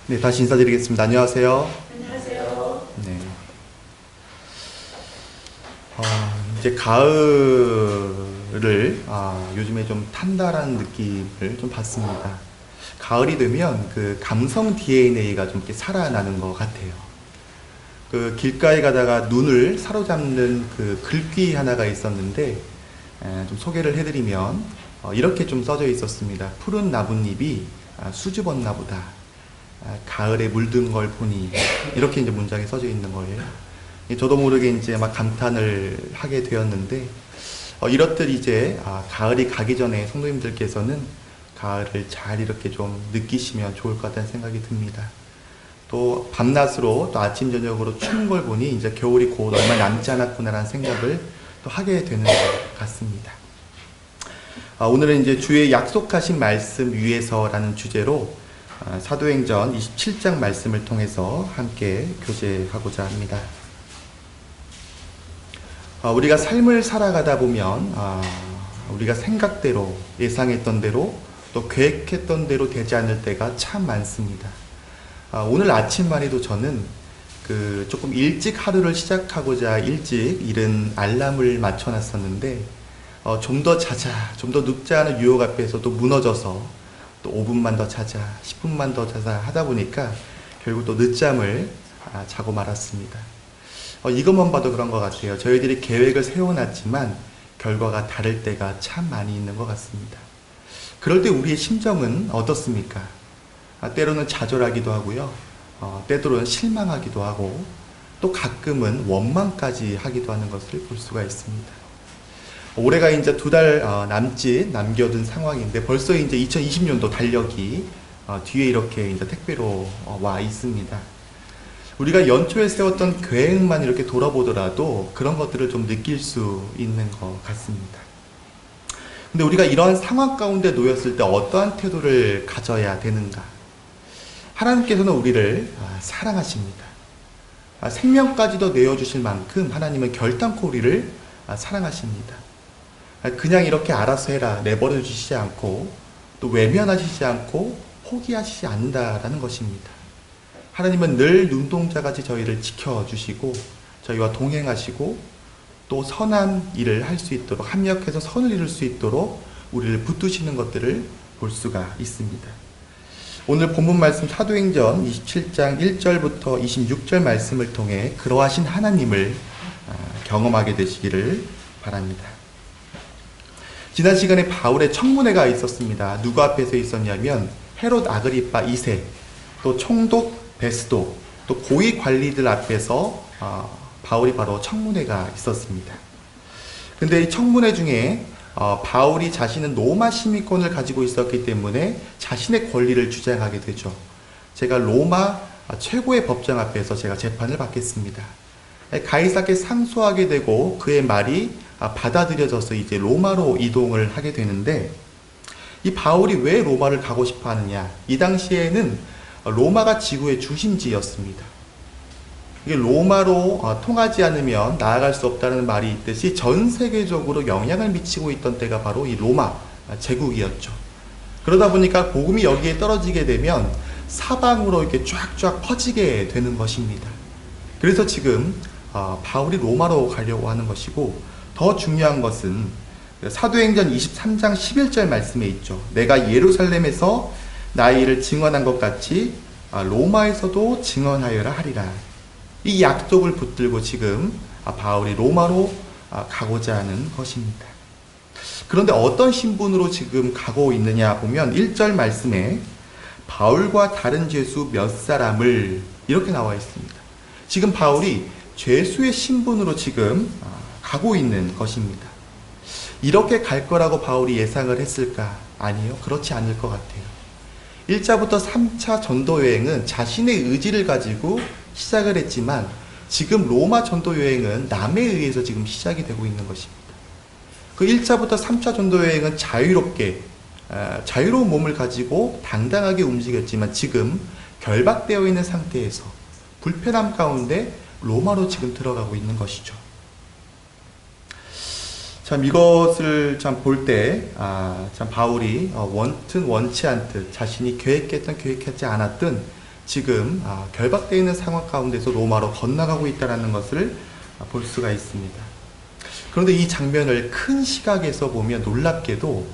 네, 다시 인사드리겠습니다. 안녕하세요. 안녕하세요. 네. 이제 가을을 요즘에 좀 탄다라는 느낌을 좀 받습니다. 가을이 되면 그 감성 DNA가 좀 이렇게 살아나는 것 같아요. 그 길가에 가다가 눈을 사로잡는 그 글귀 하나가 있었는데 좀 소개를 해드리면 이렇게 좀 써져 있었습니다. 푸른 나뭇잎이 수줍었나 보다. 가을에 물든 걸 보니 이렇게 이제 문장에 써져 있는 거예요. 저도 모르게 이제 막 감탄을 하게 되었는데 이렇듯 이제 가을이 가기 전에 성도님들께서는 가을을 잘 이렇게 좀 느끼시면 좋을 것 같다는 생각이 듭니다. 또 밤낮으로 또 아침 저녁으로 추운 걸 보니 이제 겨울이 곧 얼마 남지 않았구나라는 생각을 또 하게 되는 것 같습니다. 오늘은 이제 주의 약속하신 말씀 위에서라는 주제로 사도행전 27장 말씀을 통해서 함께 교제하고자 합니다. 우리가 삶을 살아가다 보면 우리가 생각대로, 예상했던 대로, 또 계획했던 대로 되지 않을 때가 참 많습니다. 오늘 아침만 해도 저는 조금 일찍 하루를 시작하고자 일찍 이른 알람을 맞춰놨었는데 좀 더 자자, 좀 더 눕자 하는 유혹 앞에서 또 무너져서 또 5분만 더 자자, 10분만 더 자자 하다 보니까 결국 또 늦잠을 자고 말았습니다. 이것만 봐도 그런 것 같아요. 저희들이 계획을 세워놨지만 결과가 다를 때가 참 많이 있는 것 같습니다. 그럴 때 우리의 심정은 어떻습니까? 때로는 좌절하기도 하고요. 때로는 실망하기도 하고 또 가끔은 원망까지 하기도 하는 것을 볼 수가 있습니다. 올해가 이제 2달 남짓 남겨둔 상황인데 벌써 이제 2020년도 달력이 뒤에 이렇게 이제 택배로 와 있습니다. 우리가 연초에 세웠던 계획만 이렇게 돌아보더라도 그런 것들을 좀 느낄 수 있는 것 같습니다. 근데 우리가 이러한 상황 가운데 놓였을 때 어떠한 태도를 가져야 되는가? 하나님께서는 우리를 사랑하십니다. 생명까지도 내어주실 만큼 하나님은 결단코 우리를 사랑하십니다. 그냥 이렇게 알아서 해라 내버려 주시지 않고 또 외면하시지 않고 포기하시지 않는다라는 것입니다. 하나님은 늘 눈동자같이 저희를 지켜주시고 저희와 동행하시고 또 선한 일을 할 수 있도록 합력해서 선을 이룰 수 있도록 우리를 붙드시는 것들을 볼 수가 있습니다. 오늘 본문 말씀 사도행전 27장 1절부터 26절 말씀을 통해 그러하신 하나님을 경험하게 되시기를 바랍니다. 지난 시간에 바울의 청문회가 있었습니다. 누구 앞에서 있었냐면 헤롯 아그리파 2세, 또 총독 베스도, 또 고위 관리들 앞에서 바울이 바로 청문회가 있었습니다. 근데 이 청문회 중에 바울이 자신은 로마 시민권을 가지고 있었기 때문에 자신의 권리를 주장하게 되죠. 제가 로마 최고의 법정 앞에서 제가 재판을 받겠습니다. 가이사께 상소하게 되고 그의 말이 받아들여져서 이제 로마로 이동을 하게 되는데 이 바울이 왜 로마를 가고 싶어 하느냐? 이 당시에는 로마가 지구의 중심지였습니다. 이게 로마로 통하지 않으면 나아갈 수 없다는 말이 있듯이 전 세계적으로 영향을 미치고 있던 때가 바로 이 로마 제국이었죠. 그러다 보니까 복음이 여기에 떨어지게 되면 사방으로 이렇게 쫙쫙 퍼지게 되는 것입니다. 그래서 지금 바울이 로마로 가려고 하는 것이고 더 중요한 것은 사도행전 23장 11절 말씀에 있죠. 내가 예루살렘에서 나의 일을 증언한 것 같이 로마에서도 증언하여라 하리라. 이 약속을 붙들고 지금 바울이 로마로 가고자 하는 것입니다. 그런데 어떤 신분으로 지금 가고 있느냐 보면 1절 말씀에 바울과 다른 죄수 몇 사람을 이렇게 나와 있습니다. 지금 바울이 죄수의 신분으로 지금 가고 있는 것입니다. 이렇게 갈 거라고 바울이 예상을 했을까? 아니요. 그렇지 않을 것 같아요. 1차부터 3차 전도 여행은 자신의 의지를 가지고 시작을 했지만 지금 로마 전도 여행은 남에 의해서 지금 시작이 되고 있는 것입니다. 그 1차부터 3차 전도 여행은 자유롭게 자유로운 몸을 가지고 당당하게 움직였지만 지금 결박되어 있는 상태에서 불편함 가운데 로마로 지금 들어가고 있는 것이죠. 참 이것을 참 볼 때 참 바울이 원튼 원치 않듯 자신이 계획했던 계획하지 않았던 지금 결박되어 있는 상황 가운데서 로마로 건너가고 있다는 것을 볼 수가 있습니다. 그런데 이 장면을 큰 시각에서 보면 놀랍게도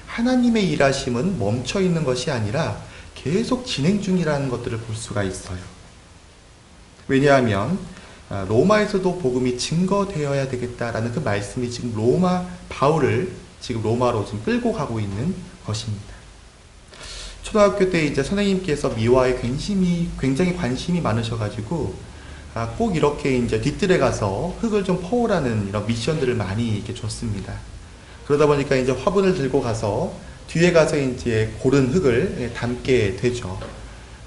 하나님의 일하심은 멈춰 있는 것이 아니라 계속 진행 중이라는 것들을 볼 수가 있어요. 왜냐하면 로마에서도 복음이 증거되어야 되겠다라는 그 말씀이 지금 바울을 지금 로마로 지금 끌고 가고 있는 것입니다. 초등학교 때 이제 선생님께서 미화에 굉장히 관심이 많으셔가지고 꼭 이렇게 이제 뒤뜰에 가서 흙을 좀 퍼오라는 이런 미션들을 많이 이렇게 줬습니다. 그러다 보니까 이제 화분을 들고 가서 뒤에 가서 이제 고른 흙을 담게 되죠.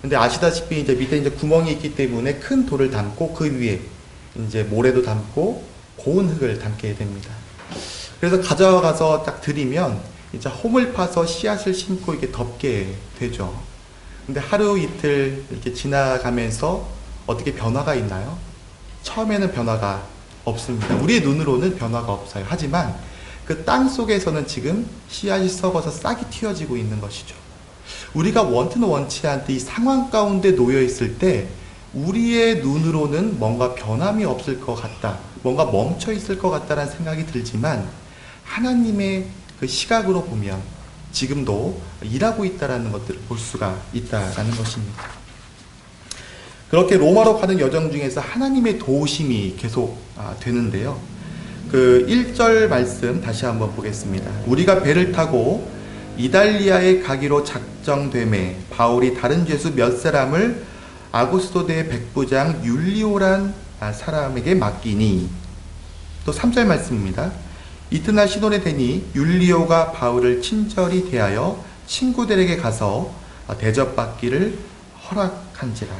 근데 아시다시피 이제 밑에 이제 구멍이 있기 때문에 큰 돌을 담고 그 위에 이제 모래도 담고 고운 흙을 담게 됩니다. 그래서 가져가서 딱 들이면 이제 홈을 파서 씨앗을 심고 이렇게 덮게 되죠. 근데 하루 이틀 이렇게 지나가면서 어떻게 변화가 있나요? 처음에는 변화가 없습니다. 우리의 눈으로는 변화가 없어요. 하지만 그 땅 속에서는 지금 씨앗이 썩어서 싹이 틔어지고 있는 것이죠. 우리가 원튼 원치 않듯 이 상황 가운데 놓여 있을 때 우리의 눈으로는 뭔가 변함이 없을 것 같다, 뭔가 멈춰 있을 것 같다라는 생각이 들지만 하나님의 그 시각으로 보면 지금도 일하고 있다라는 것들을 볼 수가 있다라는 것입니다. 그렇게 로마로 가는 여정 중에서 하나님의 도우심이 계속 되는데요. 그 1절 말씀 다시 한번 보겠습니다. 우리가 배를 타고 이달리아에 가기로 작정되매 바울이 다른 죄수 몇 사람을 아구스토대 백부장 율리오란 사람에게 맡기니, 또 3절 말씀입니다. 이튿날 시돈에 되니 율리오가 바울을 친절히 대하여 친구들에게 가서 대접받기를 허락한지라.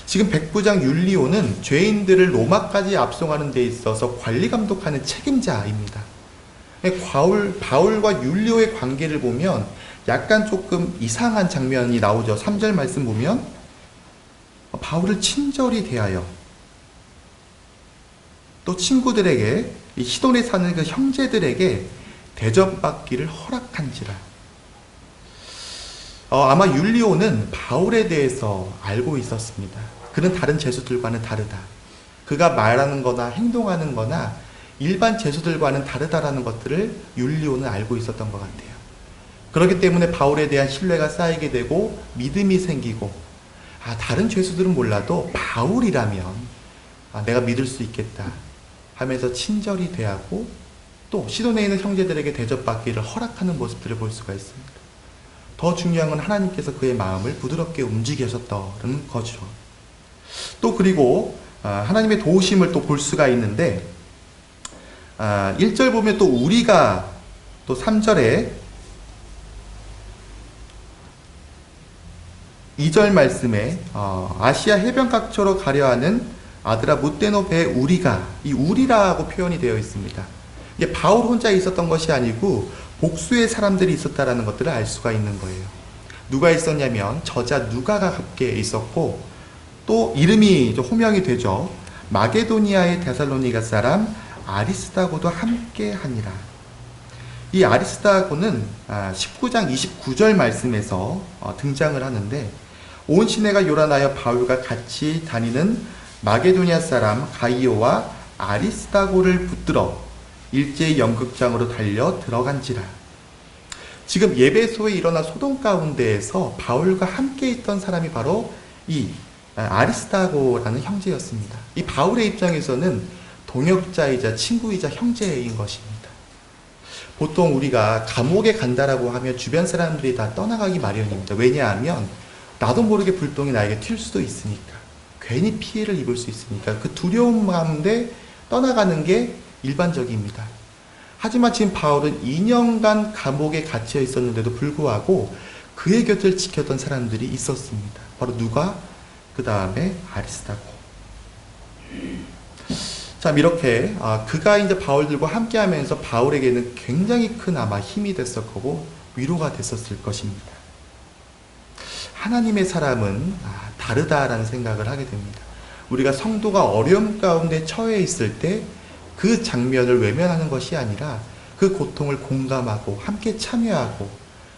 지금 백부장 율리오는 죄인들을 로마까지 압송하는 데 있어서 관리 감독하는 책임자입니다. 바울과 율리오의 관계를 보면 약간 조금 이상한 장면이 나오죠. 3절 말씀 보면 바울을 친절히 대하여 또 친구들에게, 이 시돈에 사는 그 형제들에게 대접받기를 허락한지라. 아마 율리오는 바울에 대해서 알고 있었습니다. 그는 다른 죄수들과는 다르다. 그가 말하는 거나 행동하는 거나 일반 죄수들과는 다르다라는 것들을 율리오는 알고 있었던 것 같아요. 그렇기 때문에 바울에 대한 신뢰가 쌓이게 되고 믿음이 생기고, 다른 죄수들은 몰라도 바울이라면 내가 믿을 수 있겠다 하면서 친절히 대하고 또 시돈에 있는 형제들에게 대접받기를 허락하는 모습들을 볼 수가 있습니다. 더 중요한 건 하나님께서 그의 마음을 부드럽게 움직이셨다는 거죠. 또 그리고 하나님의 도우심을 또 볼 수가 있는데 1절 보면 또 우리가, 또 3절에 2절 말씀에 아시아 해변 각처로 가려 하는 아드라 무테노 배에 우리가, 이 우리라고 표현이 되어 있습니다. 이게 바울 혼자 있었던 것이 아니고 복수의 사람들이 있었다라는 것들을 알 수가 있는 거예요. 누가 있었냐면 저자 누가가 함께 있었고, 또 이름이 호명이 되죠. 마게도니아의 데살로니가 사람 아리스다고도 함께 하니라. 이 아리스다고는 19장 29절 말씀에서 등장을 하는데, 온 시내가 요란하여 바울과 같이 다니는 마게도니아 사람 가이오와 아리스다고를 붙들어 일제히 연극장으로 달려 들어간지라. 지금 예배소에 일어난 소동 가운데에서 바울과 함께 있던 사람이 바로 이 아리스다고라는 형제였습니다. 이 바울의 입장에서는 동역자이자 친구이자 형제인 것입니다. 보통 우리가 감옥에 간다라고 하면 주변 사람들이 다 떠나가기 마련입니다. 왜냐하면 나도 모르게 불똥이 나에게 튈 수도 있으니까, 괜히 피해를 입을 수 있으니까 그 두려움 가운데 떠나가는 게 일반적입니다. 하지만 지금 바울은 2년간 감옥에 갇혀 있었는데도 불구하고 그의 곁을 지켰던 사람들이 있었습니다. 바로 누가? 그 다음에 아리스다고. 자, 이렇게 그가 이제 바울들과 함께하면서 바울에게는 굉장히 큰 아마 힘이 됐을 거고 위로가 됐었을 것입니다. 하나님의 사람은 다르다라는 생각을 하게 됩니다. 우리가 성도가 어려움 가운데 처해 있을 때 그 장면을 외면하는 것이 아니라 그 고통을 공감하고 함께 참여하고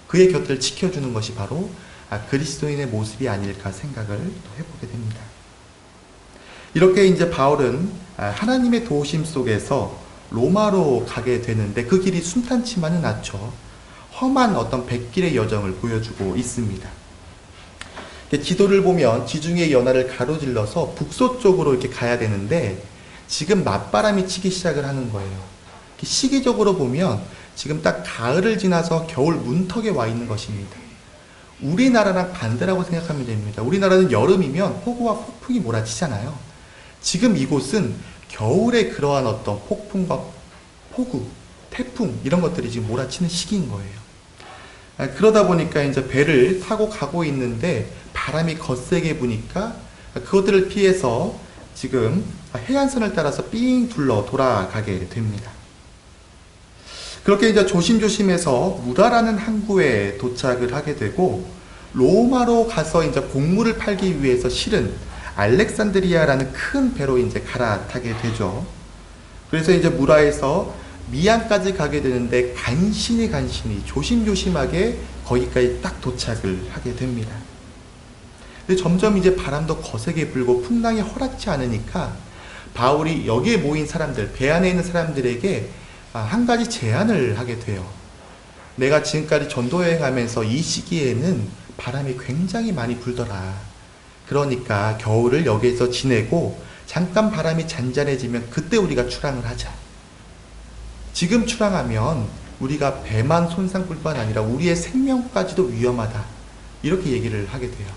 그의 곁을 지켜주는 것이 바로 그리스도인의 모습이 아닐까 생각을 또 해보게 됩니다. 이렇게 이제 바울은 하나님의 도우심 속에서 로마로 가게 되는데 그 길이 순탄치만은 않죠. 험한 어떤 백길의 여정을 보여주고 있습니다. 지도를 보면 지중해 연안을 가로질러서 북서쪽으로 이렇게 가야 되는데 지금 맞바람이 치기 시작을 하는 거예요. 시기적으로 보면 지금 딱 가을을 지나서 겨울 문턱에 와 있는 것입니다. 우리나라랑 반대라고 생각하면 됩니다. 우리나라는 여름이면 폭우와 폭풍이 몰아치잖아요. 지금 이곳은 겨울에 그러한 어떤 폭풍과 폭우, 태풍 이런 것들이 지금 몰아치는 시기인 거예요. 그러다 보니까 이제 배를 타고 가고 있는데 바람이 거세게 부니까 그것들을 피해서 지금 해안선을 따라서 삥 둘러 돌아가게 됩니다. 그렇게 이제 조심조심해서 무라라는 항구에 도착을 하게 되고 로마로 가서 이제 곡물을 팔기 위해서 실은 알렉산드리아라는 큰 배로 이제 갈아타게 되죠. 그래서 이제 무라에서 미안까지 가게 되는데 간신히 조심조심하게 거기까지 딱 도착을 하게 됩니다. 근데 점점 이제 바람도 거세게 불고 풍랑이 허락지 않으니까 바울이 여기에 모인 사람들, 배 안에 있는 사람들에게 한 가지 제안을 하게 돼요. 내가 지금까지 전도 여행하면서 이 시기에는 바람이 굉장히 많이 불더라. 그러니까 겨울을 여기에서 지내고 잠깐 바람이 잔잔해지면 그때 우리가 출항을 하자. 지금 출항하면 우리가 배만 손상 뿐만 아니라 우리의 생명까지도 위험하다. 이렇게 얘기를 하게 돼요.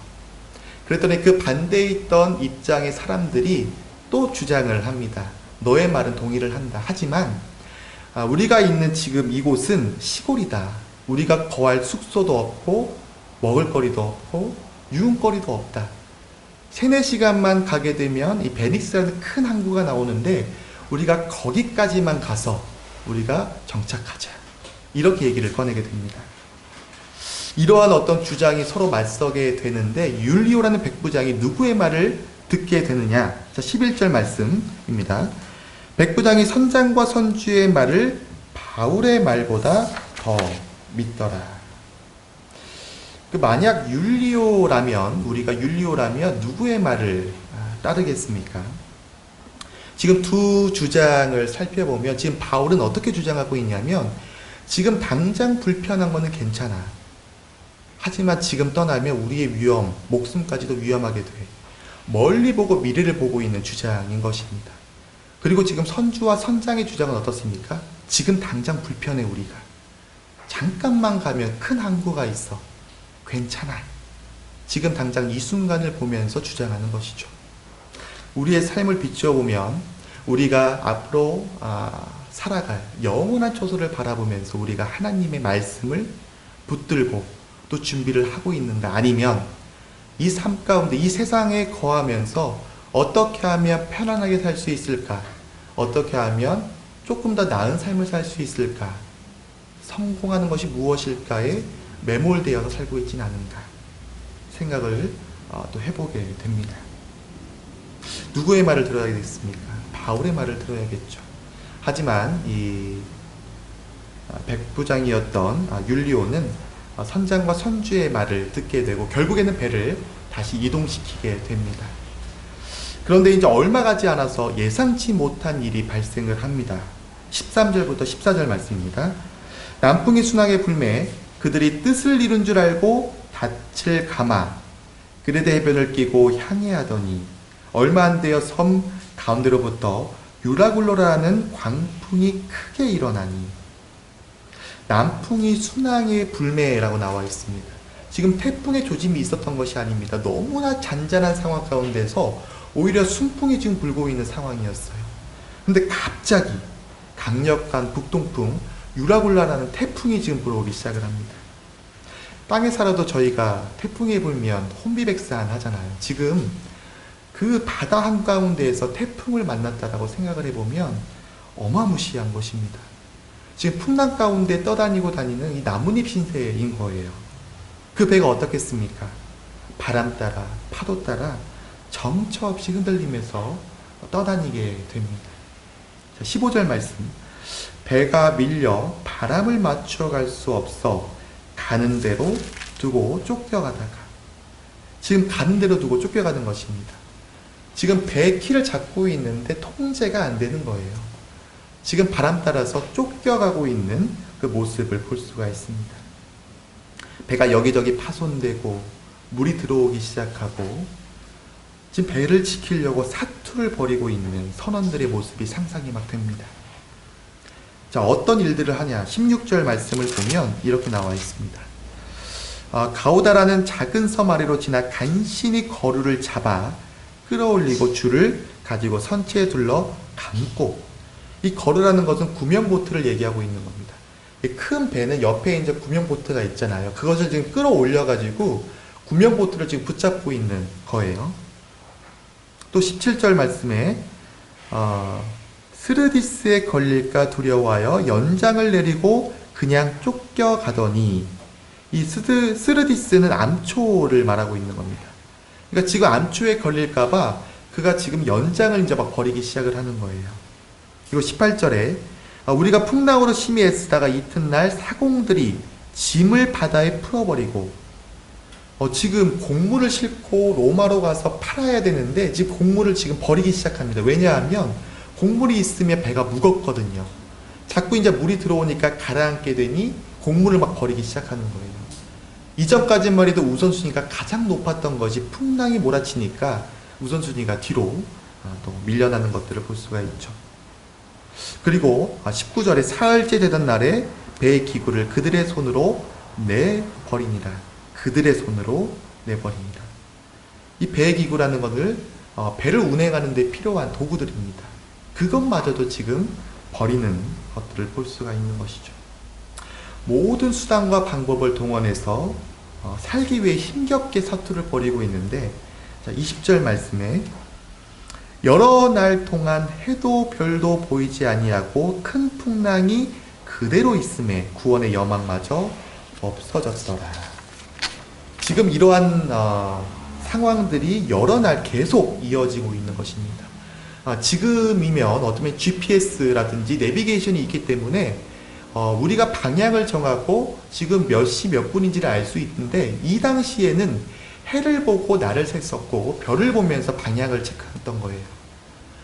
그랬더니 그 반대에 있던 입장의 사람들이 또 주장을 합니다. 너의 말은 동의를 한다. 하지만 우리가 있는 지금 이곳은 시골이다. 우리가 거할 숙소도 없고 먹을거리도 없고 유흥거리도 없다. 3-4시간만 가게 되면 이 베닉스라는 큰 항구가 나오는데 우리가 거기까지만 가서 우리가 정착하자. 이렇게 얘기를 꺼내게 됩니다. 이러한 어떤 주장이 서로 맞서게 되는데 율리오라는 백부장이 누구의 말을 듣게 되느냐. 자, 11절 말씀입니다. 백부장이 선장과 선주의 말을 바울의 말보다 더 믿더라. 만약 우리가 율리오라면 누구의 말을 따르겠습니까? 지금 두 주장을 살펴보면 지금 바울은 어떻게 주장하고 있냐면 지금 당장 불편한 거는 괜찮아. 하지만 지금 떠나면 우리의 위험, 목숨까지도 위험하게 돼. 멀리 보고 미래를 보고 있는 주장인 것입니다. 그리고 지금 선주와 선장의 주장은 어떻습니까? 지금 당장 불편해 우리가. 잠깐만 가면 큰 항구가 있어. 괜찮아. 지금 당장 이 순간을 보면서 주장하는 것이죠. 우리의 삶을 비추어보면 우리가 앞으로 살아갈 영원한 초소를 바라보면서 우리가 하나님의 말씀을 붙들고 또 준비를 하고 있는가, 아니면 이 삶 가운데 이 세상에 거하면서 어떻게 하면 편안하게 살 수 있을까, 어떻게 하면 조금 더 나은 삶을 살 수 있을까, 성공하는 것이 무엇일까에 매몰되어서 살고 있지는 않은가 생각을 또 해보게 됩니다. 누구의 말을 들어야겠습니까? 바울의 말을 들어야겠죠. 하지만 이 백부장이었던 율리오는 선장과 선주의 말을 듣게 되고 결국에는 배를 다시 이동시키게 됩니다. 그런데 이제 얼마 가지 않아서 예상치 못한 일이 발생을 합니다. 13절부터 14절 말씀입니다. 남풍이 순하게 불매 그들이 뜻을 이룬 줄 알고 닻을 감아 그레데 해변을 끼고 향해하더니 얼마 안 되어 섬 가운데로부터 유라굴로라는 광풍이 크게 일어나니, 남풍이 순항의 불매라고 나와 있습니다. 지금 태풍의 조짐이 있었던 것이 아닙니다. 너무나 잔잔한 상황 가운데서 오히려 순풍이 지금 불고 있는 상황이었어요. 근데 갑자기 강력한 북동풍 유라굴라라는 태풍이 지금 불어오기 시작을 합니다. 땅에 살아도 저희가 태풍이 불면 혼비백산 하잖아요. 지금 그 바다 한가운데에서 태풍을 만났다라고 생각을 해보면 어마무시한 것입니다. 지금 풍랑 가운데 떠다니고 다니는 이 나뭇잎 신세인 거예요. 그 배가 어떻겠습니까? 바람 따라 파도 따라 정처 없이 흔들리면서 떠다니게 됩니다. 15절 말씀. 배가 밀려 바람을 맞춰 갈 수 없어 가는 대로 두고 쫓겨가다가, 지금 가는 대로 두고 쫓겨가는 것입니다. 지금 배의 키를 잡고 있는데 통제가 안 되는 거예요. 지금 바람 따라서 쫓겨가고 있는 그 모습을 볼 수가 있습니다. 배가 여기저기 파손되고 물이 들어오기 시작하고 지금 배를 지키려고 사투를 벌이고 있는 선원들의 모습이 상상이 막 됩니다. 자, 어떤 일들을 하냐? 16절 말씀을 보면 이렇게 나와 있습니다. 가오다라는 작은 섬 아래로 지나 간신히 거루를 잡아 끌어올리고 줄을 가지고 선체에 둘러 감고, 이 거루라는 것은 구명보트를 얘기하고 있는 겁니다. 큰 배는 옆에 이제 구명보트가 있잖아요. 그것을 지금 끌어올려가지고 구명보트를 지금 붙잡고 있는 거예요. 또 17절 말씀에 스르디스에 걸릴까 두려워하여 연장을 내리고 그냥 쫓겨가더니, 이 스르디스는 암초를 말하고 있는 겁니다. 그러니까 지금 암초에 걸릴까봐 그가 지금 연장을 이제 막 버리기 시작을 하는 거예요. 그리고 18절에 우리가 풍랑으로 심히 애쓰다가 이튿날 사공들이 짐을 바다에 풀어버리고, 지금 곡물을 싣고 로마로 가서 팔아야 되는데 지금 곡물을 지금 버리기 시작합니다. 왜냐하면 곡물이 있으면 배가 무겁거든요. 자꾸 이제 물이 들어오니까 가라앉게 되니 곡물을 막 버리기 시작하는 거예요. 이전까지만 해도 우선순위가 가장 높았던 것이 풍랑이 몰아치니까 우선순위가 뒤로 또 밀려나는 것들을 볼 수가 있죠. 그리고 19절에 사흘째 되던 날에 배의 기구를 그들의 손으로 내버리니라. 그들의 손으로 내버립니다. 이 배의 기구라는 것을 배를 운행하는 데 필요한 도구들입니다. 그것마저도 지금 버리는 것들을 볼 수가 있는 것이죠. 모든 수단과 방법을 동원해서 살기 위해 힘겹게 사투를 벌이고 있는데, 20절 말씀에 여러 날 동안 해도 별도 보이지 아니하고 큰 풍랑이 그대로 있음에 구원의 여망마저 없어졌더라. 지금 이러한 상황들이 여러 날 계속 이어지고 있는 것입니다. 지금이면 어쩌면 GPS라든지 내비게이션이 있기 때문에 우리가 방향을 정하고 지금 몇 시 몇 분인지를 알 수 있는데, 이 당시에는 해를 보고 날을 셌었고 별을 보면서 방향을 체크했던 거예요.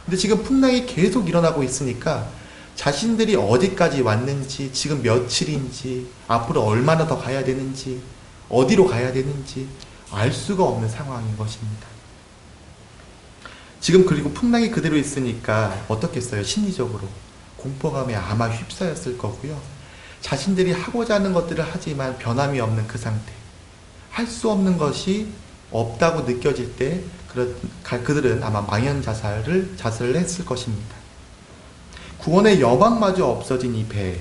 근데 지금 풍랑이 계속 일어나고 있으니까 자신들이 어디까지 왔는지, 지금 며칠인지, 앞으로 얼마나 더 가야 되는지, 어디로 가야 되는지 알 수가 없는 상황인 것입니다. 지금 그리고 풍랑이 그대로 있으니까 어떻겠어요? 심리적으로 공포감에 아마 휩싸였을 거고요. 자신들이 하고자 하는 것들을 하지만 변함이 없는 그 상태, 할 수 없는 것이 없다고 느껴질 때 그들은 아마 망연자살을 했을 것입니다. 구원의 여망마저 없어진 이 배,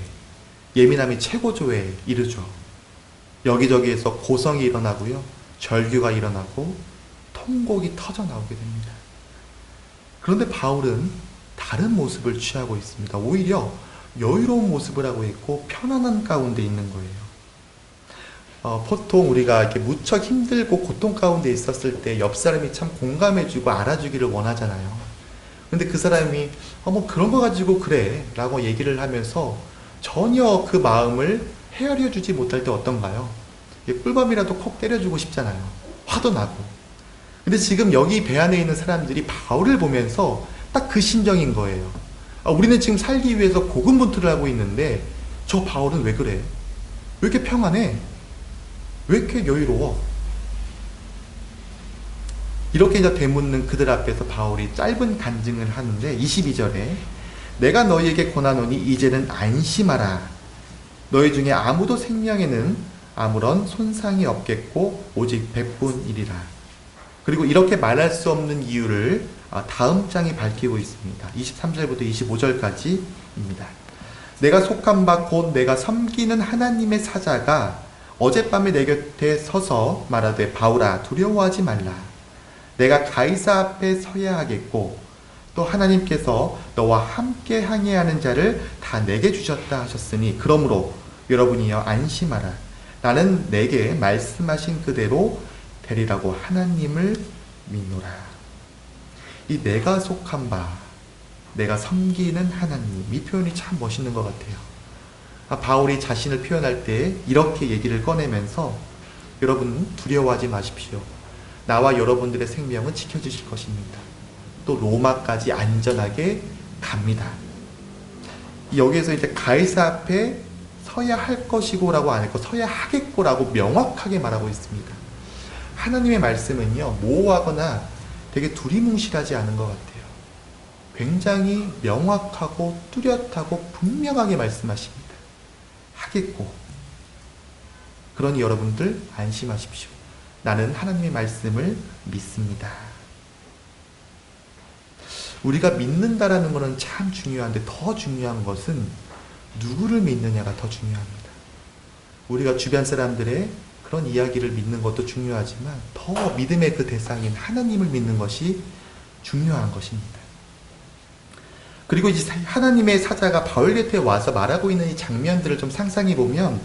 예민함이 최고조에 이르죠. 여기저기에서 고성이 일어나고요, 절규가 일어나고 통곡이 터져 나오게 됩니다. 그런데 바울은 다른 모습을 취하고 있습니다. 오히려 여유로운 모습을 하고 있고 편안한 가운데 있는 거예요. 보통 우리가 이렇게 무척 힘들고 고통 가운데 있었을 때 옆 사람이 참 공감해주고 알아주기를 원하잖아요. 근데 그 사람이 뭐 그런 거 가지고 그래 라고 얘기를 하면서 전혀 그 마음을 헤아려주지 못할 때 어떤가요? 꿀밤이라도 콕 때려주고 싶잖아요. 화도 나고. 근데 지금 여기 배 안에 있는 사람들이 바울을 보면서 딱 그 심정인 거예요. 우리는 지금 살기 위해서 고군분투를 하고 있는데 저 바울은 왜 그래? 왜 이렇게 평안해? 왜 이렇게 여유로워? 이렇게 이제 되묻는 그들 앞에서 바울이 짧은 간증을 하는데, 22절에 내가 너희에게 권하노니 이제는 안심하라. 너희 중에 아무도 생명에는 아무런 손상이 없겠고 오직 백분이리라. 그리고 이렇게 말할 수 없는 이유를 다음 장이 밝히고 있습니다. 23절부터 25절까지입니다. 내가 속한 바 곧 내가 섬기는 하나님의 사자가 어젯밤에 내 곁에 서서 말하되 바울아 두려워하지 말라. 내가 가이사 앞에 서야 하겠고 또 하나님께서 너와 함께 항해하는 자를 다 내게 주셨다 하셨으니 그러므로 여러분이여 안심하라. 나는 내게 말씀하신 그대로 되리라고 하나님을 믿노라. 이 내가 속한 바, 내가 섬기는 하나님, 이 표현이 참 멋있는 것 같아요. 바울이 자신을 표현할 때 이렇게 얘기를 꺼내면서 여러분 두려워하지 마십시오. 나와 여러분들의 생명은 지켜주실 것입니다. 또 로마까지 안전하게 갑니다. 여기에서 이제 가이사 앞에 서야 할 것이고라고 안 했고 서야 하겠고라고 명확하게 말하고 있습니다. 하나님의 말씀은요, 모호하거나 되게 두리뭉실하지 않은 것 같아요. 굉장히 명확하고 뚜렷하고 분명하게 말씀하십니다. 하겠고. 그러니 여러분들 안심하십시오. 나는 하나님의 말씀을 믿습니다. 우리가 믿는다라는 것은 참 중요한데 더 중요한 것은 누구를 믿느냐가 더 중요합니다. 우리가 주변 사람들의 그런 이야기를 믿는 것도 중요하지만 더 믿음의 그 대상인 하나님을 믿는 것이 중요한 것입니다. 그리고 이제 하나님의 사자가 바울 곁에 와서 말하고 있는 이 장면들을 좀 상상해 보면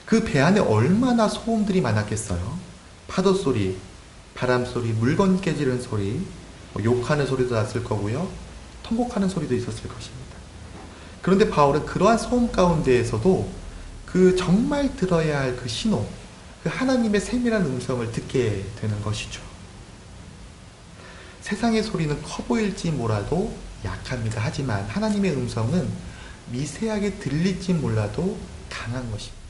그 배 안에 얼마나 소음들이 많았겠어요. 파도 소리, 바람 소리, 물건 깨지는 소리, 욕하는 소리도 났을 거고요. 통곡하는 소리도 있었을 것입니다. 그런데 바울은 그러한 소음 가운데에서도 그 정말 들어야 할 그 신호, 그 하나님의 세밀한 음성을 듣게 되는 것이죠. 세상의 소리는 커 보일지 몰라도 약합니다. 하지만 하나님의 음성은 미세하게 들릴지 몰라도 강한 것입니다.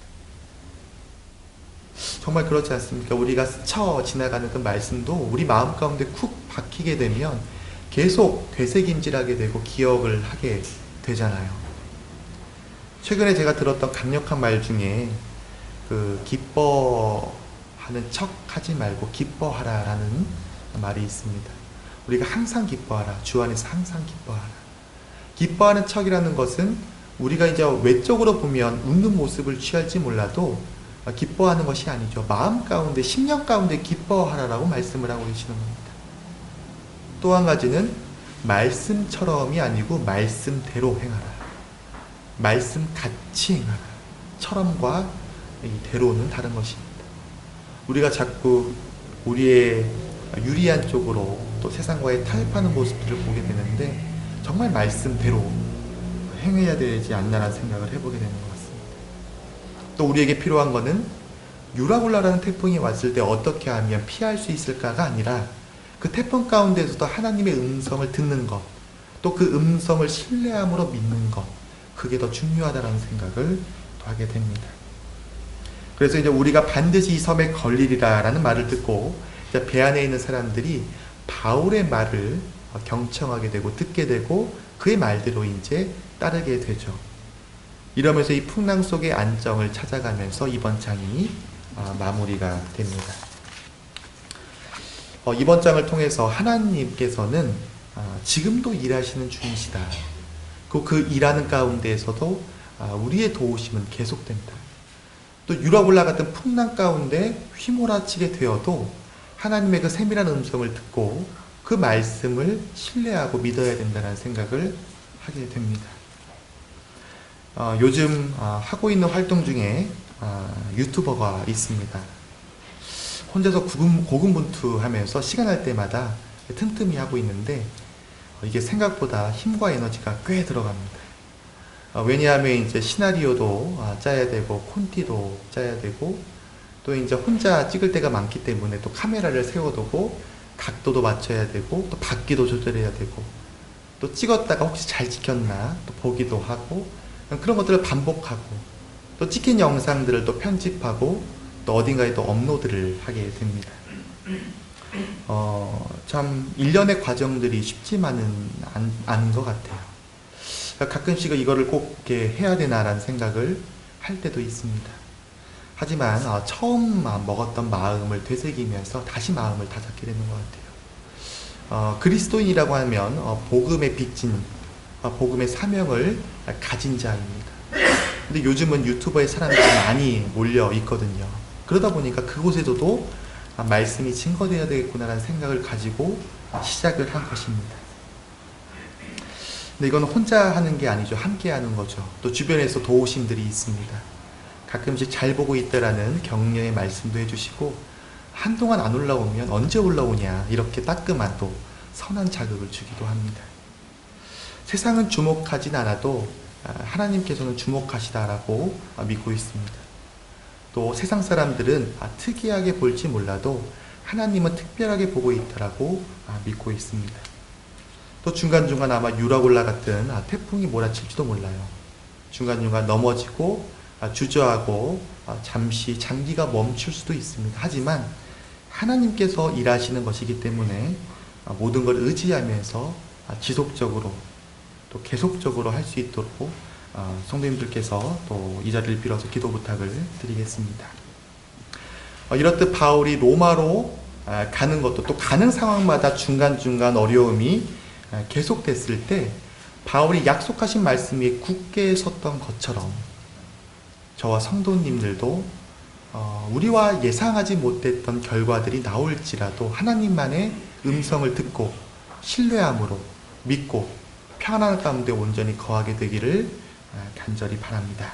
정말 그렇지 않습니까? 우리가 스쳐 지나가는 그 말씀도 우리 마음 가운데 쿡 박히게 되면 계속 되새김질하게 되고 기억을 하게 되잖아요. 최근에 제가 들었던 강력한 말 중에 그 기뻐하는 척 하지 말고 기뻐하라라는 말이 있습니다. 우리가 항상 기뻐하라. 주 안에서 항상 기뻐하라. 기뻐하는 척이라는 것은 우리가 이제 외적으로 보면 웃는 모습을 취할지 몰라도 기뻐하는 것이 아니죠. 마음 가운데, 심령 가운데 기뻐하라라고 말씀을 하고 계시는 겁니다. 또 한 가지는 말씀처럼이 아니고 말씀대로 행하라. 말씀 같이 행하라. 처럼과 이 대로는 다른 것입니다. 우리가 자꾸 우리의 유리한 쪽으로 또 세상과의 타협하는 모습들을 보게 되는데 정말 말씀대로 행해야 되지 않나라는 생각을 해보게 되는 것 같습니다. 또 우리에게 필요한 것은 유라굴라라는 태풍이 왔을 때 어떻게 하면 피할 수 있을까가 아니라 그 태풍 가운데서도 하나님의 음성을 듣는 것, 또 그 음성을 신뢰함으로 믿는 것, 그게 더 중요하다는 생각을 또 하게 됩니다. 그래서 이제 우리가 반드시 이 섬에 걸리리라라는 말을 듣고 이제 배 안에 있는 사람들이 바울의 말을 경청하게 되고 듣게 되고 그의 말대로 이제 따르게 되죠. 이러면서 이 풍랑 속의 안정을 찾아가면서 이번 장이 마무리가 됩니다. 이번 장을 통해서 하나님께서는 지금도 일하시는 중이시다. 그 일하는 가운데에서도 우리의 도우심은 계속된다. 또 유라굴라 같은 풍랑 가운데 휘몰아치게 되어도 하나님의 그 세밀한 음성을 듣고 그 말씀을 신뢰하고 믿어야 된다는 생각을 하게 됩니다. 요즘 하고 있는 활동 중에 유튜버가 있습니다. 혼자서 고군분투하면서 시간 날 때마다 틈틈이 하고 있는데 이게 생각보다 힘과 에너지가 꽤 들어갑니다. 왜냐하면 이제 시나리오도 짜야 되고 콘티도 짜야 되고 또 이제 혼자 찍을 때가 많기 때문에 또 카메라를 세워두고 각도도 맞춰야 되고 또 밝기도 조절해야 되고 또 찍었다가 혹시 잘 찍혔나 또 보기도 하고 그런 것들을 반복하고 또 찍힌 영상들을 또 편집하고 또 어딘가에 또 업로드를 하게 됩니다. 참 일련의 과정들이 쉽지만은 않은 것 같아요. 가끔씩 이거를 꼭 이렇게 해야 되나라는 생각을 할 때도 있습니다. 하지만 처음 먹었던 마음을 되새기면서 다시 마음을 다잡게 되는 것 같아요. 그리스도인이라고 하면 복음의 빚진 복음의 사명을 가진 자입니다. 근데 요즘은 유튜버의 사람들이 많이 몰려 있거든요. 그러다 보니까 그곳에서도 말씀이 증거되어야 되겠구나라는 생각을 가지고 시작을 한 것입니다. 근데 이건 혼자 하는 게 아니죠. 함께 하는 거죠. 또 주변에서 도우심들이 있습니다. 가끔씩 잘 보고 있다라는 격려의 말씀도 해주시고 한동안 안 올라오면 언제 올라오냐 이렇게 따끔한 또 선한 자극을 주기도 합니다. 세상은 주목하진 않아도 하나님께서는 주목하시다라고 믿고 있습니다. 또 세상 사람들은 특이하게 볼지 몰라도 하나님은 특별하게 보고 있다라고 믿고 있습니다. 또 중간중간 아마 유라굴라 같은 태풍이 몰아칠지도 몰라요. 중간중간 넘어지고 주저하고 잠시 장기가 멈출 수도 있습니다. 하지만 하나님께서 일하시는 것이기 때문에 모든 걸 의지하면서 지속적으로 또 계속적으로 할 수 있도록 성도님들께서 또 이 자리를 빌어서 기도 부탁을 드리겠습니다. 이렇듯 바울이 로마로 가는 것도 또 가는 상황마다 중간중간 어려움이 계속됐을 때 바울이 약속하신 말씀이 굳게 섰던 것처럼 저와 성도님들도 우리와 예상하지 못했던 결과들이 나올지라도 하나님만의 음성을 듣고 신뢰함으로 믿고 평안한 가운데 온전히 거하게 되기를 간절히 바랍니다.